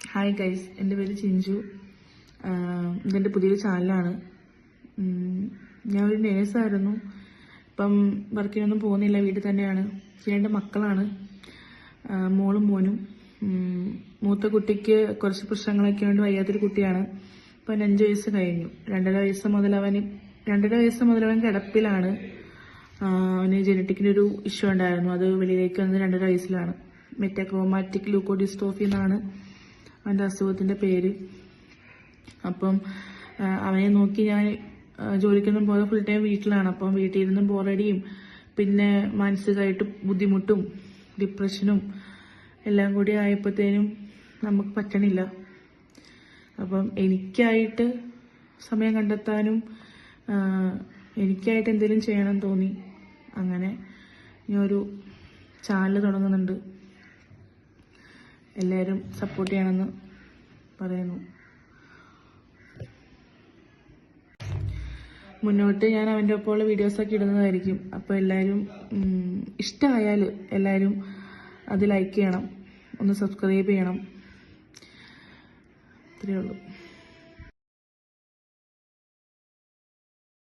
Hi guys, എൻ്റെ പേര് ചിഞ്ചു. ഇതെൻ്റെ പുതിയൊരു ചാനലാണ്. ഞാൻ ഒരു നേഴ്സായിരുന്നു. ഇപ്പം വർക്കിനൊന്നും പോകുന്നില്ല, വീട്ടിൽ തന്നെയാണ്. രണ്ട് മക്കളാണ്, മോളും മോനും. മൂത്ത കുട്ടിക്ക് കുറച്ച് പ്രശ്നങ്ങളൊക്കെ ഉണ്ട്, വയ്യാത്തൊരു കുട്ടിയാണ്. ഇപ്പം 5 വയസ്സ് കഴിഞ്ഞു. 2.5 വയസ്സ് മുതൽ അവൻ കിടപ്പിലാണ്. അവന് ജനറ്റിക്കിൻ്റെ ഒരു ഇഷ്യൂ ഉണ്ടായിരുന്നു. അത് വെളിയിലേക്ക് വന്നത് 2.5 വയസ്സിലാണ്. മെറ്റാക്രോമാറ്റിക് ലൂക്കോഡിസ്ട്രോഫി എന്നാണ് അവൻ്റെ അസുഖത്തിൻ്റെ പേര്. അപ്പം അവനെ നോക്കി ഞാൻ ജോലിക്കൊന്നും പോലെ ഫുൾ ടൈം വീട്ടിലാണ്. അപ്പം വീട്ടിൽ ഇരുന്നും ബോറടിയും പിന്നെ മാനസികമായിട്ട് ബുദ്ധിമുട്ടും ഡിപ്രഷനും എല്ലാം കൂടി ആയപ്പോഴത്തേനും നമുക്ക് പറ്റണില്ല. അപ്പം എനിക്കായിട്ട് സമയം കണ്ടെത്താനും എനിക്കായിട്ട് എന്തെങ്കിലും ചെയ്യണം തോന്നി. അങ്ങനെ ഞാൻ ഒരു ചാനൽ തുടങ്ങുന്നുണ്ട്. എല്ലാവരും സപ്പോർട്ട് ചെയ്യണമെന്ന് പറയുന്നു. മുന്നോട്ട് ഞാൻ അവൻ്റെ ഒപ്പമുള്ള വീഡിയോസൊക്കെ ഇടുന്നതായിരിക്കും. അപ്പോൾ എല്ലാവരും ഇഷ്ടമായാൽ എല്ലാവരും അത് ലൈക്ക് ചെയ്യണം, ഒന്ന് സബ്സ്ക്രൈബ് ചെയ്യണം. ഇത്രയേ ഉള്ളൂ.